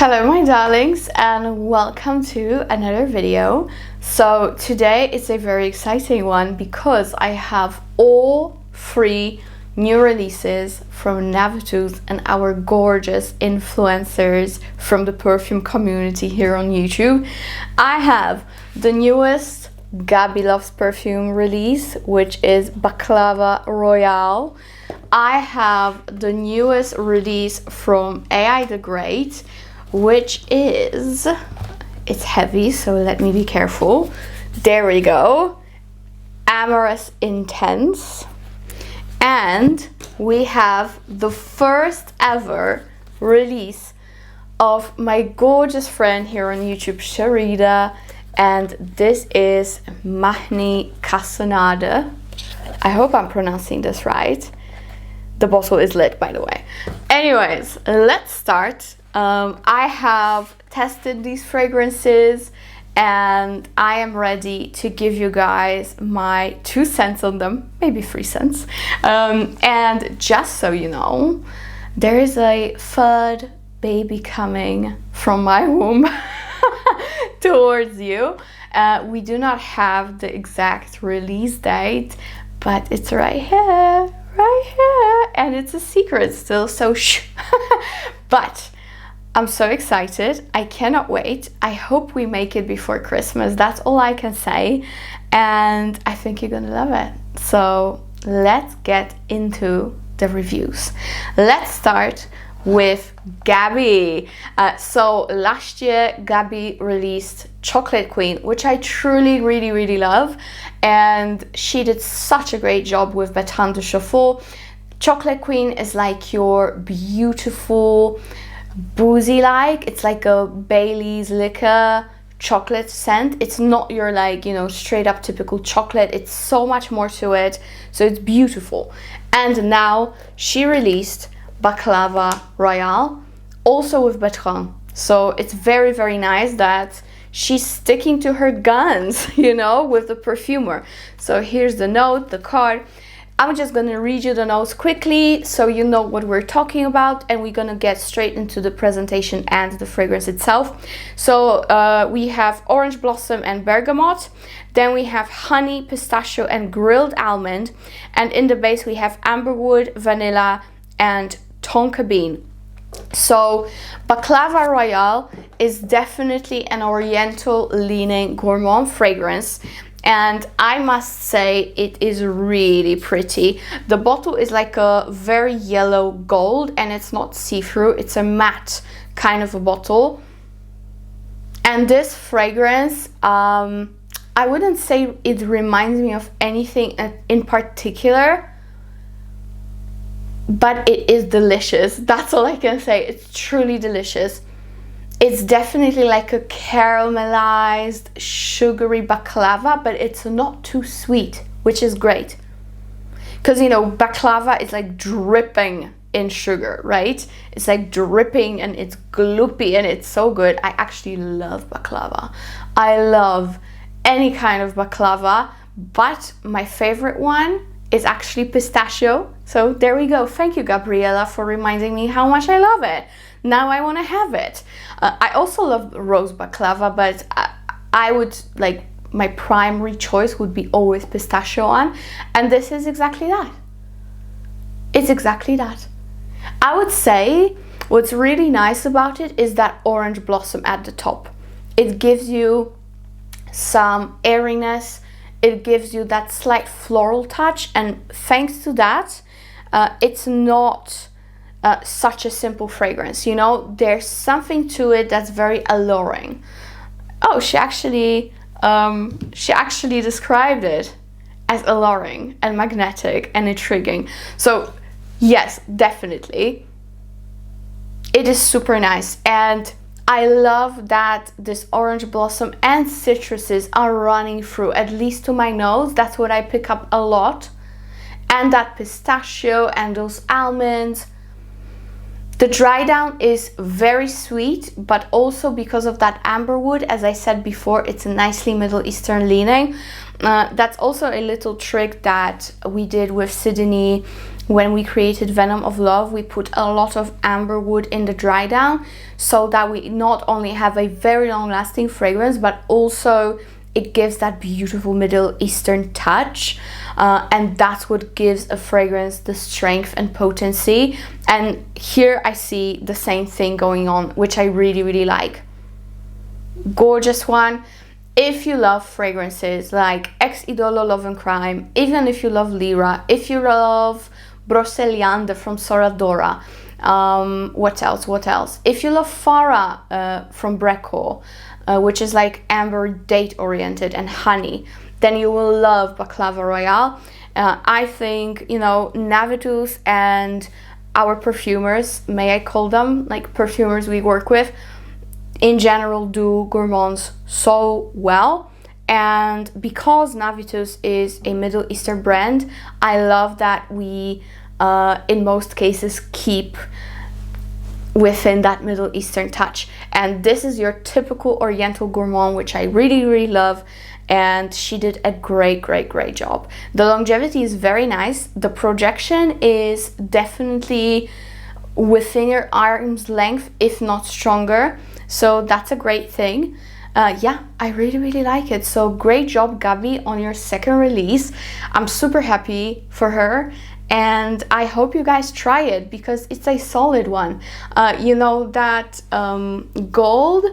Hello my darlings and welcome to another video. So today it's a very exciting one because I have all 3 new releases from Navitus and our gorgeous influencers from the perfume community here on YouTube. I have the newest Gabriela's perfume release, which is Baklava Royale. I have the newest release from AiTheGreat, which is, it's heavy, so let me be careful. There we go. Amorous Intense. And we have the first ever release of my gorgeous friend here on YouTube, Sharida. And this is Mahni Cassonade. I hope I'm pronouncing this right. The bottle is lit, by the way. Anyways, let's start. I have tested these fragrances and I am ready to give you guys my 2 cents on them, maybe 3 cents. And just so you know, there is a 3rd baby coming from my womb towards you. We do not have the exact release date, but it's right here, and it's a secret still, so shh. But I'm so excited. I cannot wait. I hope we make it before Christmas. That's all I can say. And I think you're gonna love it. So let's get into the reviews. Let's start with Gabi. So last year, Gabi released Chocolate Queen, which I truly, really love. And she did such a great job with Baton de Chauffour. Chocolate Queen is like your beautiful, boozy it's like a Bailey's liquor chocolate scent. It's not your like, you know, straight up typical chocolate. It's so much more to it, so it's beautiful. And now she released Baklava Royale, also with Baron. So it's very nice that she's sticking to her guns, you know, with the perfumer. So here's the note, the card. I'm just gonna read you the notes quickly so you know what we're talking about, and we're gonna get straight into the presentation and the fragrance itself. So we have orange blossom and bergamot, then we have honey, pistachio and grilled almond, and in the base we have amberwood, vanilla and tonka bean. So Baklava Royale is definitely an oriental leaning gourmand fragrance. And I must say it is really pretty. The bottle is like a very yellow gold and it's not see-through. It's a matte kind of a bottle. And this fragrance, I wouldn't say it reminds me of anything in particular, but it is delicious. That's all I can say. It's truly delicious. It's definitely like a caramelized, sugary baklava, but it's not too sweet, which is great. Because, you know, baklava is like dripping in sugar, right? It's like dripping and it's gloopy and it's so good. I actually love baklava. I love any kind of baklava, but my favorite one is actually pistachio. So there we go. Thank you, Gabriela, for reminding me how much I love it. Now I want to have it. I also love rose baklava, but I would like, my primary choice would be always pistachio one, and this is exactly that. It's exactly that. I would say what's really nice about it is that orange blossom at the top. It gives you some airiness, it gives you that slight floral touch, and thanks to that, it's not such a simple fragrance, you know. There's something to it that's very alluring. Oh, she actually described it as alluring and magnetic and intriguing. So yes, definitely it is super nice. And I love that this orange blossom and citruses are running through, at least to my nose. That's what I pick up a lot. And that pistachio and those almonds. The dry down is very sweet, but also because of that amberwood, as I said before, it's a nicely Middle Eastern leaning. That's also a little trick that we did with Sydney when we created Venom of Love, we put a lot of amber wood in the dry down so that we not only have a very long lasting fragrance, but also it gives that beautiful Middle Eastern touch, and that's what gives a fragrance the strength and potency. And here I see the same thing going on, which I really, really like. Gorgeous one. If you love fragrances like Ex Idolo Love and Crime, even if you love Lyra, if you love Broceliande from SORA DORA, what else? If you love Farah from Breco, which is like amber date oriented and honey, then you will love Baklava Royale. I think, you know, Navitus and our perfumers, may I call them, like perfumers we work with, in general do gourmands so well. And because Navitus is a Middle Eastern brand, I love that we in most cases keep within that Middle Eastern touch. And this is your typical Oriental gourmand, which I really, really love. And she did a great job. The longevity is very nice. The projection is definitely within your arm's length, if not stronger. So that's a great thing. Yeah, I really like it. So great job, Gabi, on your second release. I'm super happy for her. And I hope you guys try it because it's a solid one. You know, that gold,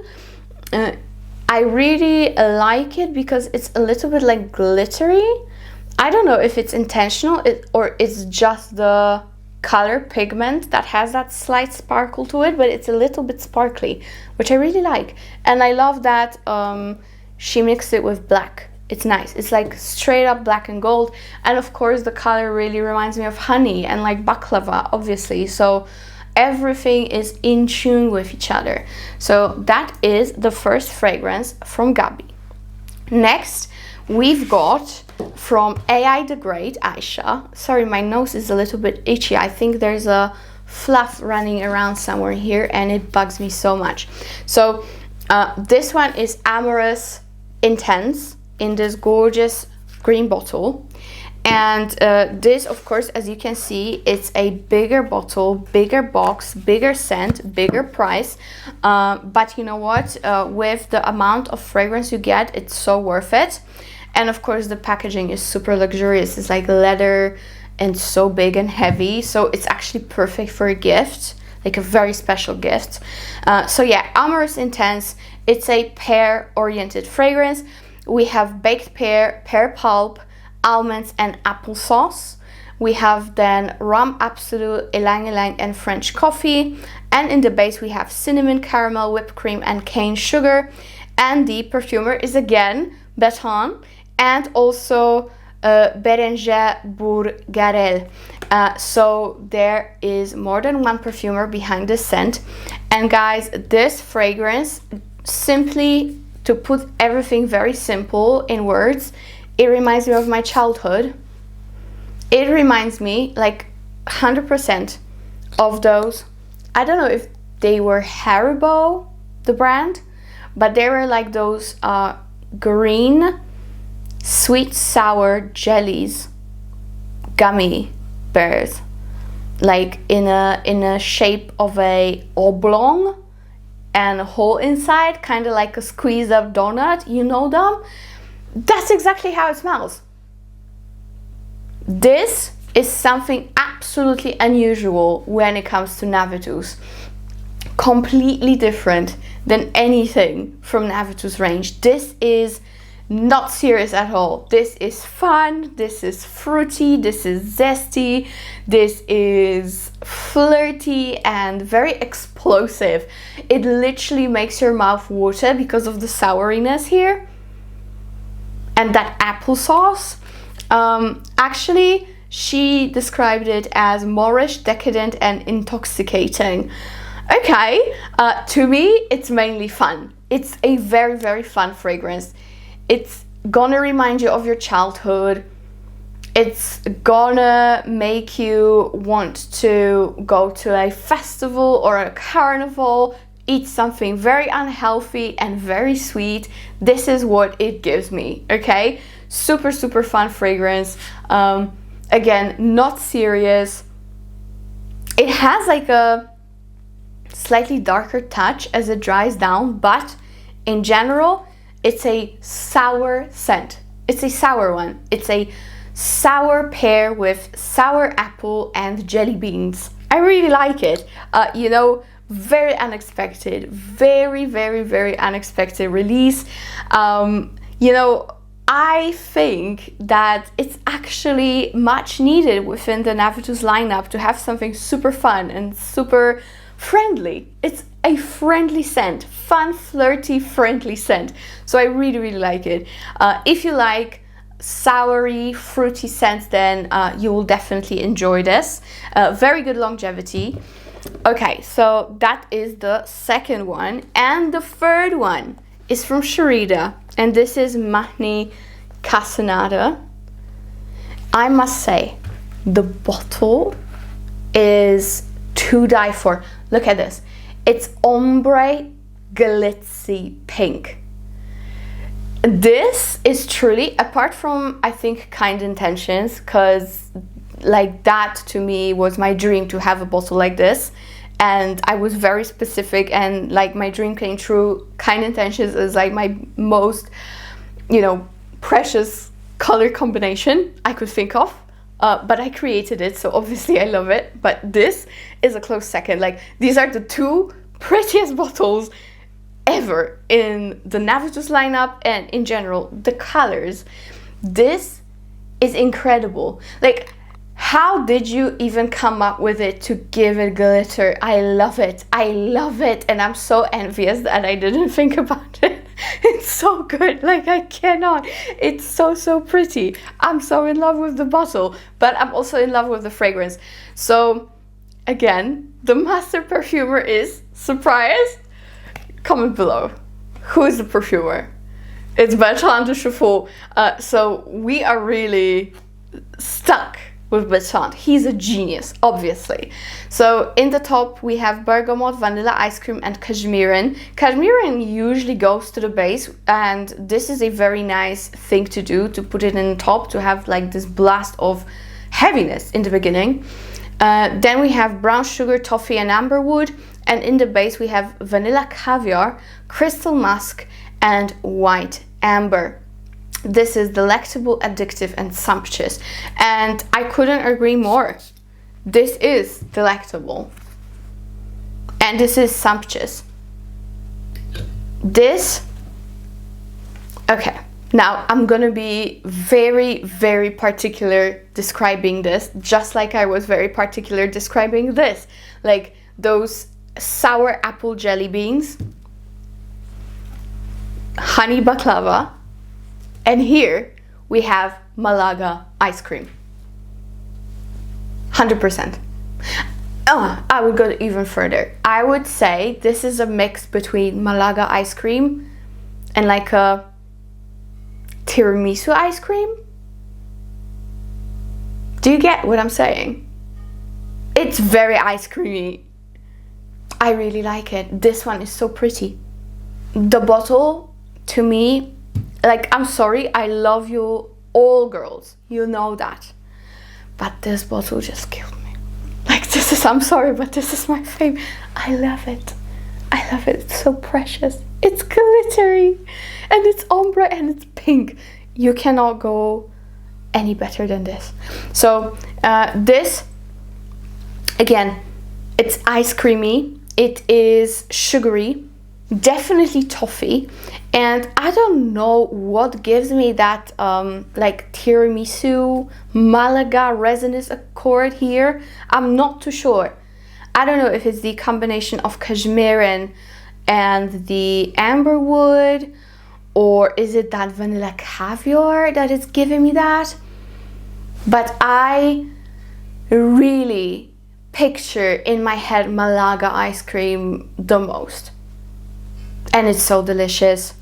I really like it because it's a little bit like glittery. I don't know if it's intentional or it's just the color pigment that has that slight sparkle to it, but it's a little bit sparkly, which I really like. And I love that she mixed it with black. It's nice. It's like straight up black and gold. And of course the color really reminds me of honey and like baklava, obviously. So everything is in tune with each other. So that is the first fragrance from Gabi. Next, we've got from AiTheGreat, Aisha. Sorry, my nose is a little bit itchy. I think there's a fluff running around somewhere here and it bugs me so much. So this one is Amorous Intense in this gorgeous green bottle. And this, of course, as you can see, it's a bigger bottle, bigger box, bigger scent, bigger price. But you know what? With the amount of fragrance you get, it's so worth it. And of course, the packaging is super luxurious. It's like leather and so big and heavy. So it's actually perfect for a gift, like a very special gift. So yeah, Amorous Intense. It's a pear-oriented fragrance. We have baked pear, pear pulp, almonds and applesauce. We have then rum absolute, ylang ylang and French coffee. And in the base we have cinnamon, caramel, whipped cream and cane sugar. And the perfumer is again Beton and also Bérenger Bourgarel. So there is more than one perfumer behind the scent. And guys, this fragrance, simply to put everything very simple in words, it reminds me of my childhood. It reminds me like 100% of those, I don't know if they were Haribo, the brand, but they were like those green sweet sour jellies, gummy bears, like in a shape of a oblong and a hole inside, kind of like a squeezed up donut, you know them? That's exactly how it smells. This is something absolutely unusual when it comes to Navitus. Completely different than anything from Navitus range. This is not serious at all. This is fun, this is fruity, this is zesty, this is flirty and very explosive. It literally makes your mouth water because of the souriness here and that applesauce. Actually, she described it as moreish, decadent and intoxicating. Okay, to me it's mainly fun. It's a very fun fragrance. It's gonna remind you of your childhood. It's gonna make you want to go to a festival or a carnival, eat something very unhealthy and very sweet. This is what it gives me, okay? Super fun fragrance. Again, not serious. It has like a slightly darker touch as it dries down, but in general, it's a sour scent. It's a sour one. It's a sour pear with sour apple and jelly beans. I really like it. You know, very unexpected, very unexpected release. You know, I think that it's actually much needed within the Navitus lineup to have something super fun and super friendly. It's a friendly scent, fun, flirty, friendly scent. So I really like it. If you like soury, fruity scents, then you will definitely enjoy this. Very good longevity. Okay, so that is the second one. And the third one is from Sharida, and this is Mahni Casanada. I must say, the bottle is to die for. Look at this. It's ombre glitzy pink. This is truly, apart from, I think, Kind Intentions, because like that to me was my dream to have a bottle like this, and I was very specific, and like my dream came true. Kind Intentions is like my most, you know, precious color combination I could think of, but I created it, so obviously I love it. But this is a close second. Like, these are the two prettiest bottles ever in the Navitus lineup, and in general the colors. This is incredible. Like, how did you even come up with it to give it glitter? I love it. I love it, and I'm so envious that I didn't think about it. It's so good. Like, I cannot. It's so pretty. I'm so in love with the bottle, but I'm also in love with the fragrance. So again, the master perfumer is, surprise, comment below. Who is the perfumer? It's Bertrand de Chevaux. So we are really stuck with Bertrand. He's a genius, obviously. So in the top we have bergamot, vanilla ice cream, and cashmeran. Cashmeran usually goes to the base, and this is a very nice thing to do, to put it in the top, to have like this blast of heaviness in the beginning. Then we have brown sugar, toffee, and amberwood. And in the base we have vanilla caviar, crystal musk, and white amber. This is delectable, addictive, and sumptuous. And I couldn't agree more. This is delectable. And this is sumptuous. This, okay, now I'm gonna be very particular describing this, just like I was very particular describing this. Like those sour apple jelly beans, honey baklava, and here we have Malaga ice cream. 100%. I would go even further. I would say this is a mix between Malaga ice cream and like a tiramisu ice cream. Do you get what I'm saying? It's very ice creamy. I really like it. This one is so pretty. The bottle, to me, like, I'm sorry, I love you all girls, you know that, but this bottle just killed me. Like, this is, I'm sorry, but this is my favorite. I love it. I love it. It's so precious. It's glittery, and it's ombre, and it's pink. You cannot go any better than this. So this, again, it's ice creamy, it is sugary, definitely toffee, and I don't know what gives me that like tiramisu Malaga resinous accord here. I'm not too sure. I don't know if it's the combination of cashmeran and the amberwood, or is it that vanilla caviar that is giving me that. But I really picture in my head Malaga ice cream the most. And it's so delicious.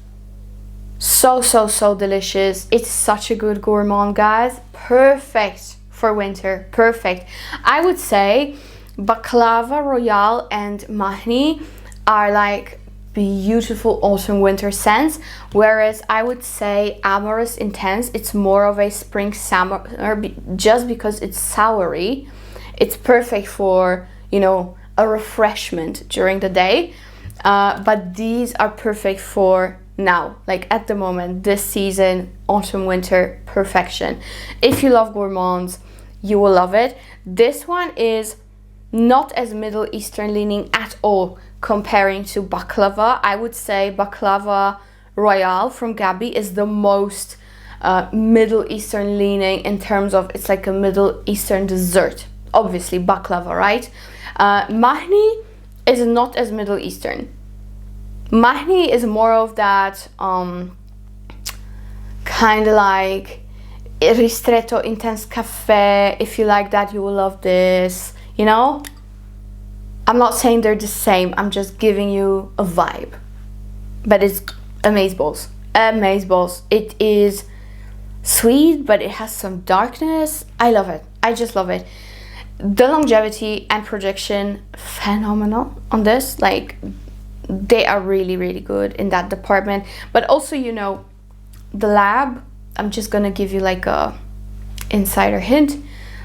So delicious. It's such a good gourmand, guys. Perfect for winter. Perfect. I would say Baklava Royale and Mahni are like beautiful autumn winter scents, whereas I would say Amorous Intense, it's more of a spring summer, just because it's soury. It's perfect for, you know, a refreshment during the day, but these are perfect for now, like at the moment, this season, autumn winter, perfection. If you love gourmands, you will love it. This one is not as Middle Eastern leaning at all comparing to Baklava. I would say Baklava Royale from Gabi is the most Middle Eastern leaning in terms of, it's like a Middle Eastern dessert. Obviously Baklava, right? Mahni is not as Middle Eastern. Mahni is more of that kind of like ristretto intense cafe. If you like that, you will love this, you know. I'm not saying they're the same, I'm just giving you a vibe, but it's amazeballs. It is sweet, but it has some darkness. I love it. I just love it. The longevity and projection, phenomenal on this. Like, they are really, really good in that department. But also, you know, the lab, I'm just gonna give you like a insider hint.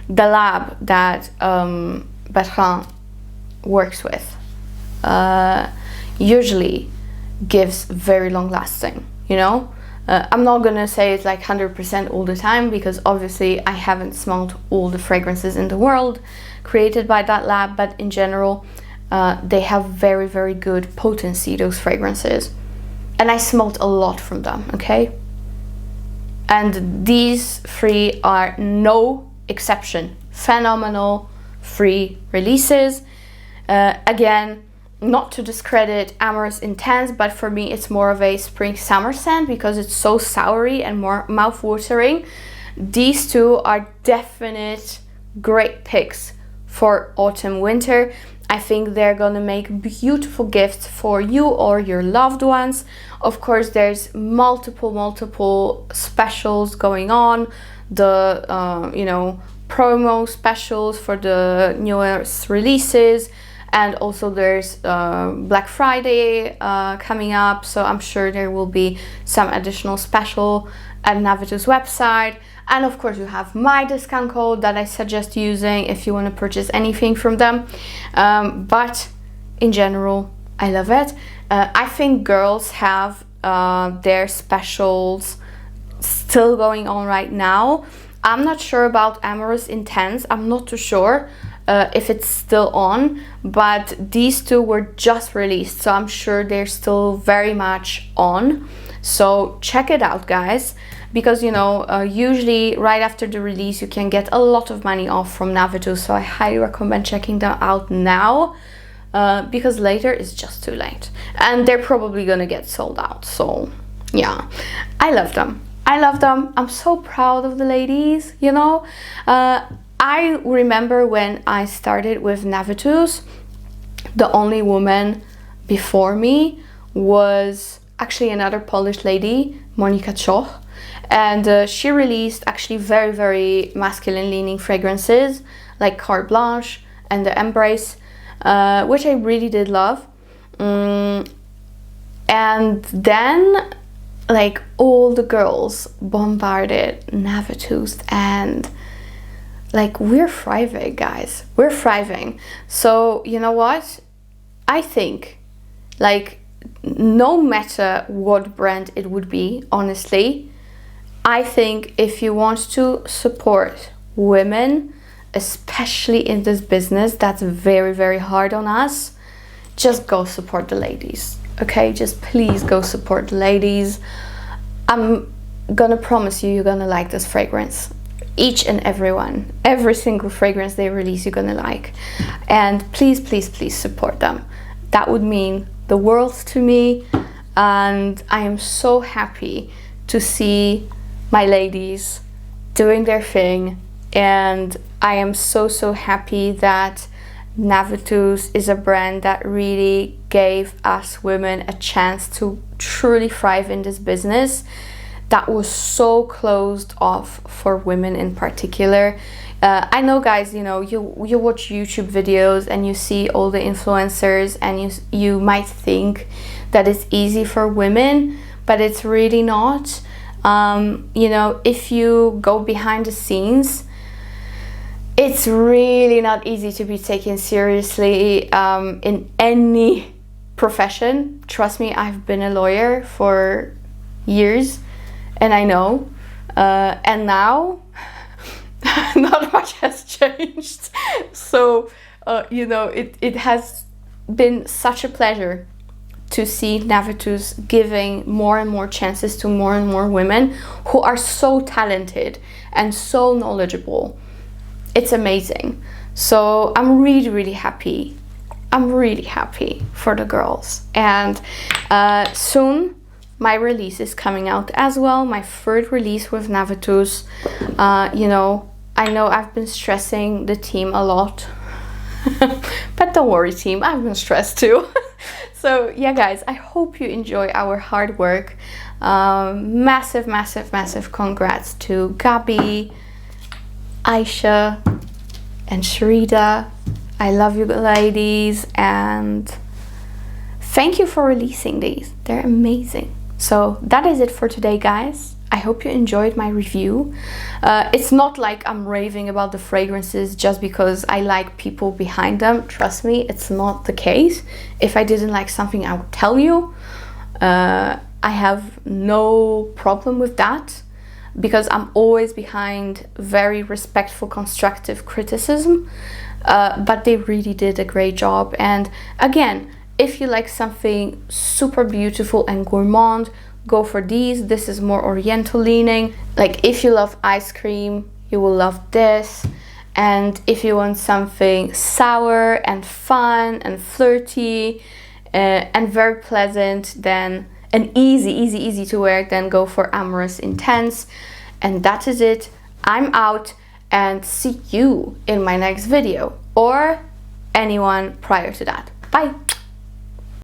The lab that BYRON works with usually gives very long lasting, you know. I'm not gonna say it's like 100% all the time, because obviously I haven't smelled all the fragrances in the world created by that lab, but in general they have very, very good potency, those fragrances, and I smelled a lot from them, okay. And these three are no exception. Phenomenal free releases. Again, not to discredit Amorous Intense, but for me it's more of a spring summer scent because it's so soury and more mouth-watering. These two are definite great picks for autumn winter. I think they're gonna make beautiful gifts for you or your loved ones. Of course, there's multiple specials going on. The you know, promo specials for the newest releases, and also there's Black Friday coming up, so I'm sure there will be some additional special at Navitus website. And of course you have my discount code that I suggest using if you want to purchase anything from them. But in general, I love it. I think girls have their specials still going on right now. I'm not sure about Amorous Intense. I'm not too sure if it's still on, but these two were just released, so I'm sure they're still very much on. So check it out, guys, because you know, usually right after the release you can get a lot of money off from Navitus, so I highly recommend checking them out now, because later it's just too late and they're probably gonna get sold out. So yeah, I love them. I love them. I'm so proud of the ladies, you know. I remember when I started with Navitus, the only woman before me was actually another Polish lady, Monika Czoch, and she released actually very, very masculine leaning fragrances like Carte Blanche and the Embrace, which I really did love. And then like all the girls bombarded Navitus, and like we're thriving, guys. We're thriving. So you know what? I think like no matter what brand it would be, honestly, I think if you want to support women, especially in this business that's very, very hard on us, just go support the ladies. Okay, just please go support the ladies. I'm gonna promise you, you're gonna like this fragrance. Each and every one, every single fragrance they release, you're gonna like. And please, please, please support them. That would mean the world to me. And I am so happy to see my ladies doing their thing. And I am so, so happy that Navitus is a brand that really gave us women a chance to truly thrive in this business that was so closed off for women in particular. I know, guys, you know, you watch YouTube videos and you see all the influencers, and you might think that it's easy for women, but it's really not. You know, if you go behind the scenes, it's really not easy to be taken seriously in any profession. Trust me, I've been a lawyer for years, and I know. And now, not much has changed. So, you know, it has been such a pleasure to see Navitus giving more and more chances to more and more women who are so talented and so knowledgeable. It's amazing. So I'm really, really happy. I'm really happy for the girls. And soon my release is coming out as well, my third release with Navitus. You know I've been stressing the team a lot. But don't worry, team, I've been stressed too. So yeah, guys, I hope you enjoy our hard work. Massive, massive, massive congrats to Gabi, Aisha, and Sharida. I love you ladies, and thank you for releasing these. They're amazing. So that is it for today, guys. I hope you enjoyed my review. It's not like I'm raving about the fragrances just because I like people behind them. Trust me, it's not the case. If I didn't like something, I would tell you. I have no problem with that, because I'm always behind very respectful, constructive criticism. But they really did a great job. And again, if you like something super beautiful and gourmand, go for these. This is more oriental leaning. Like, if you love ice cream, you will love this. And if you want something sour and fun and flirty and very pleasant, then and easy to wear, then go for Amorous Intense. And that is it. I'm out, and see you in my next video, or anyone prior to that. Bye.